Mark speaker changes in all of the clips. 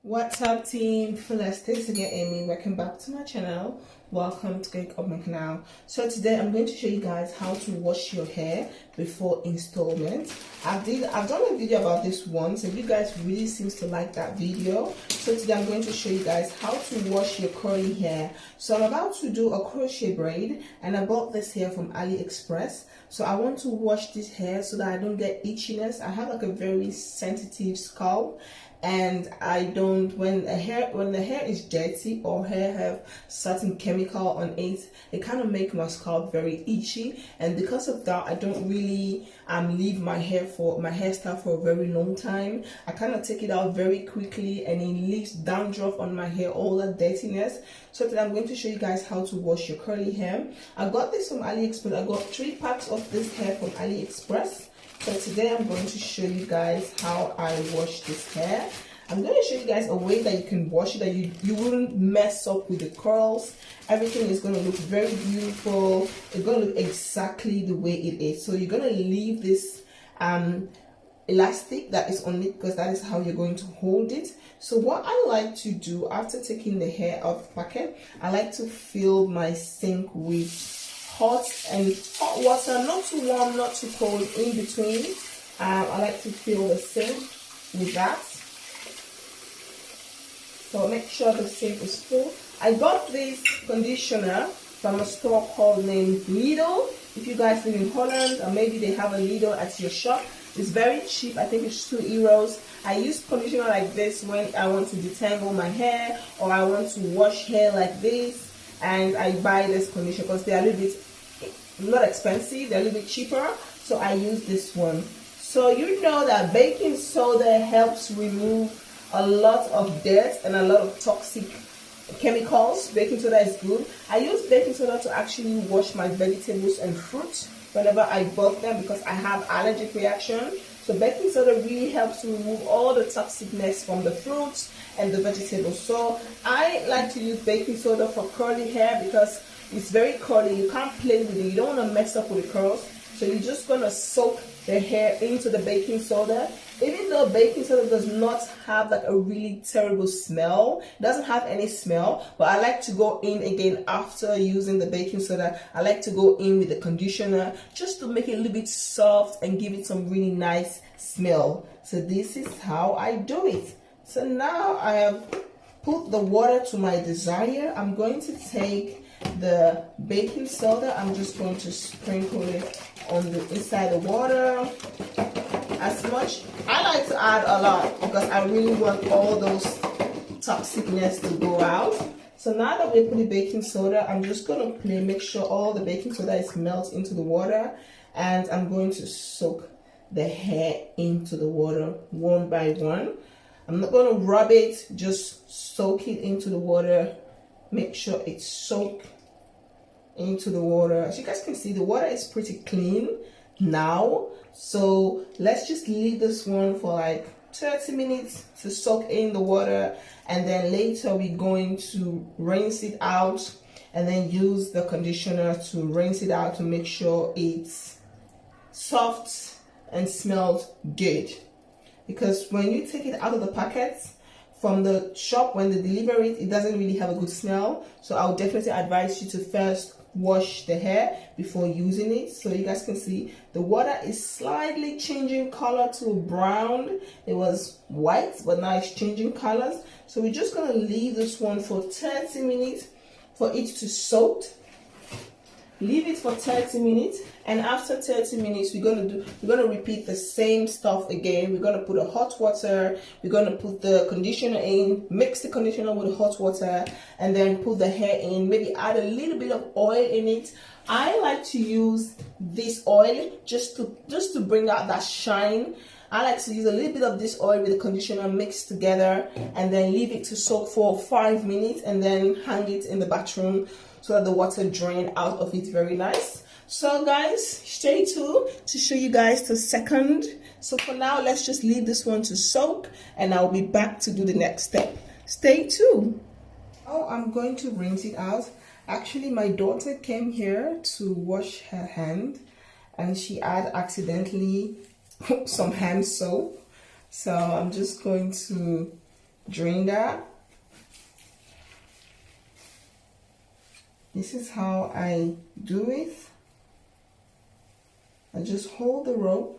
Speaker 1: What's up, team? This again, Amy. Welcome back to my channel. Welcome to Click on my canal. So today I'm going to show you guys how to wash your hair before installment. I've done a video about this once, and you guys really seems to like that video. So today I'm going to show you guys how to wash your curly hair. So I'm about to do a crochet braid, and I bought this hair from AliExpress. So I want to wash this hair so that I don't get itchiness. I have like a very sensitive scalp, and I don't, when the hair is dirty or hair have certain chemical on it, it kind of make my scalp very itchy, and because of that I don't really leave my hairstyle for a very long time. I kind of take it out very quickly, and it leaves dandruff on my hair, all that dirtiness. So today I'm going to show you guys how to wash your curly hair. I got this from AliExpress. I got 3 packs of this hair from AliExpress. So today I'm going to show you guys how I wash this hair. I'm going to show you guys a way that you can wash it, that you wouldn't mess up with the curls. Everything is going to look very beautiful. It's going to look exactly the way it is. So you're going to leave this elastic that is on it, because that is how you're going to hold it. So what I like to do after taking the hair off the packet, I like to fill my sink with hot water, not too warm, not too cold, in between. I like to fill the sink with that. So make sure the sink is full. I got this conditioner from a store called named Lidl. If you guys live in Holland, or maybe they have a Lidl at your shop, it's very cheap. I think it's €2. I use conditioner like this when I want to detangle my hair, or I want to wash hair like this, and I buy this conditioner because they are a little bit not expensive, they're a little bit cheaper. So I use this one. So you know that baking soda helps remove a lot of dirt and a lot of toxic chemicals. Baking soda is good. I use baking soda to actually wash my vegetables and fruits whenever I bake them, because I have allergic reaction. So baking soda really helps to remove all the toxicness from the fruits and the vegetables. So I like to use baking soda for curly hair because it's very curly. You can't play with it. You don't want to mess up with the curls. So you're just going to soak the hair into the baking soda. Even though baking soda does not have like a really terrible smell, it doesn't have any smell, but I like to go in again after using the baking soda. I like to go in with the conditioner just to make it a little bit soft and give it some really nice smell. So this is how I do it. So now I have put the water to my desire. I'm going to take the baking soda. I'm just going to sprinkle it on the inside the water as much. I like to add a lot because I really want all those toxicness to go out. So now that we put the baking soda, I'm just going to make sure all the baking soda is melted into the water, and I'm going to soak the hair into the water one by one. I'm not going to rub it, just soak it into the water. Make sure it's soaked into the water. As you guys can see, the water is pretty clean now. So let's just leave this one for like 30 minutes to soak in the water, and then later we're going to rinse it out, and then use the conditioner to rinse it out to make sure it's soft and smells good. Because when you take it out of the packets from the shop, when they deliver it, it doesn't really have a good smell. So I would definitely advise you to first wash the hair before using it. So you guys can see the water is slightly changing color to brown. It was white, but now it's changing colors. So we're just going to leave this one for 30 minutes for it to soak. Leave it for 30 minutes, and after 30 minutes we're going to repeat the same stuff again. We're going to put a hot water, we're going to put the conditioner in, mix the conditioner with the hot water, and then put the hair in. Maybe add a little bit of oil in it. I like to use this oil just to bring out that shine. I like to use a little bit of this oil with the conditioner mixed together, and then leave it to soak for 5 minutes, and then hang it in the bathroom so that the water drain out of it very nice. So guys, stay tuned to show you guys the second. So for now, let's just leave this one to soak, and I'll be back to do the next step. Stay tuned. Oh, I'm going to rinse it out. Actually, my daughter came here to wash her hand, and she had accidentally some hand soap. So I'm just going to drain that. This is how I do it. I just hold the rope.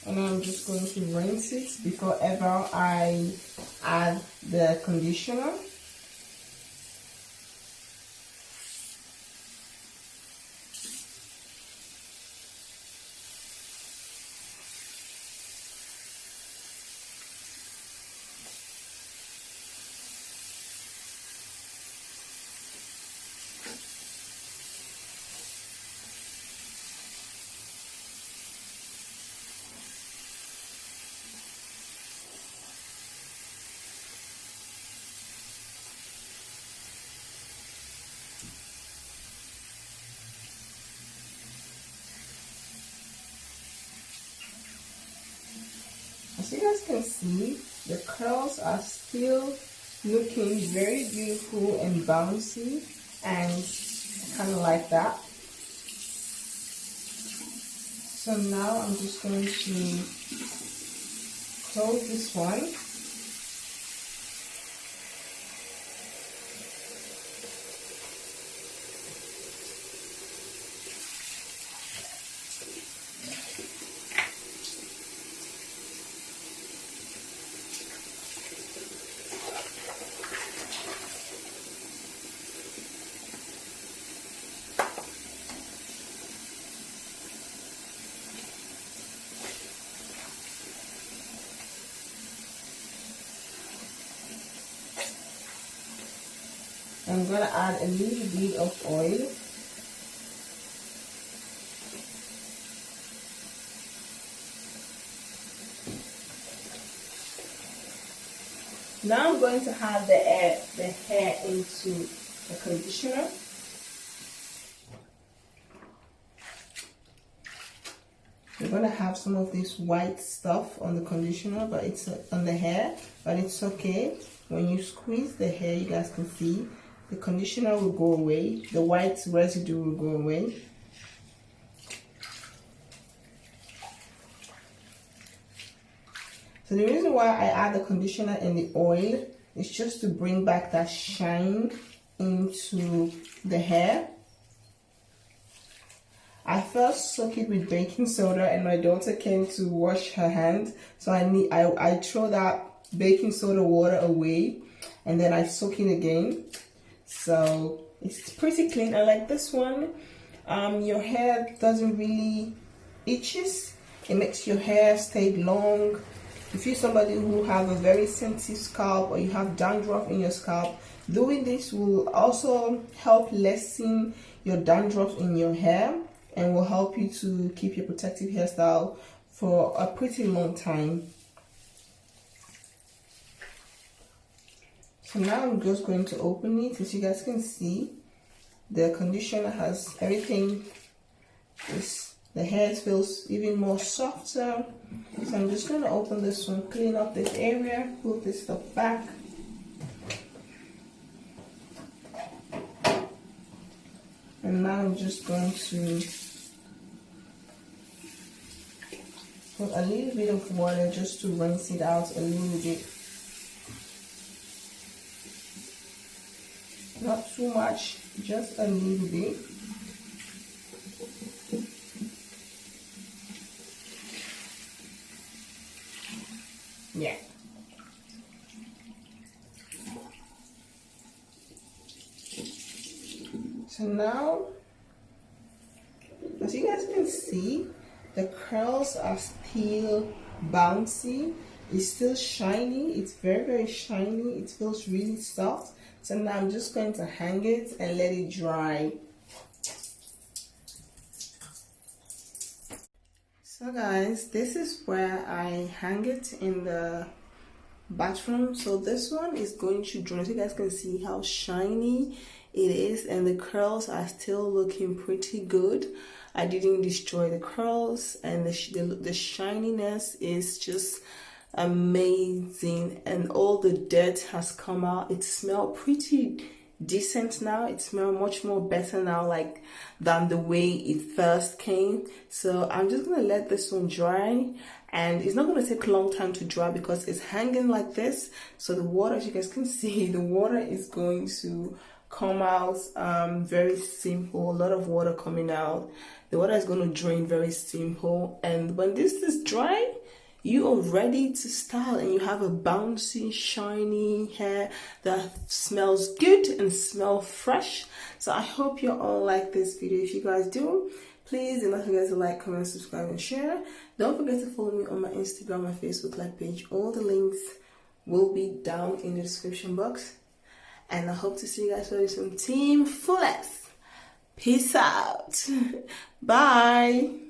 Speaker 1: And I'm just going to rinse it before ever I add the conditioner. As you guys can see, the curls are still looking very beautiful and bouncy, and I kind of like that. So now I'm just going to close this one. I'm going to add a little bit of oil. Now I'm going to have the hair into the conditioner. We're going to have some of this white stuff on the conditioner, but it's on the hair, but it's okay. When you squeeze the hair, you guys can see the conditioner will go away, the white residue will go away. So the reason why I add the conditioner and the oil is just to bring back that shine into the hair. I first soak it with baking soda, and my daughter came to wash her hands, so I throw that baking soda water away, and then I soak it again. So it's pretty clean. I like this one. Your hair doesn't really itches. It makes your hair stay long. If you're somebody who have a very sensitive scalp, or you have dandruff in your scalp, doing this will also help lessen your dandruff in your hair, and will help you to keep your protective hairstyle for a pretty long time. So now I'm just going to open it. As you guys can see, the conditioner has everything. The hair feels even more softer. So I'm just going to open this one, clean up this area, put this stuff back. And now I'm just going to put a little bit of water just to rinse it out a little bit. Not too much, just a little bit. Yeah. So now, as you guys can see, the curls are still bouncy. It's still shiny. It's very, very shiny. It feels really soft. So now I'm just going to hang it and let it dry. So guys, this is where I hang it in the bathroom. So this one is going to dry, so you guys can see how shiny it is, and the curls are still looking pretty good. I didn't destroy the curls, and the shininess is just amazing, and all the dirt has come out. It smells pretty decent now. It smells much more better now, like than the way it first came. So I'm just gonna let this one dry, and it's not going to take a long time to dry because it's hanging like this. So the water, as you guys can see, the water is going to come out very simple. A lot of water coming out. The water is going to drain very simple, and when this is dry, you are ready to style, and you have a bouncy, shiny hair that smells good and smells fresh. So I hope you all like this video. If you guys do, please do not forget to like, comment, subscribe, and share. Don't forget to follow me on my Instagram and Facebook like page. All the links will be down in the description box. And I hope to see you guys very soon. Team Fullest. Peace out. Bye.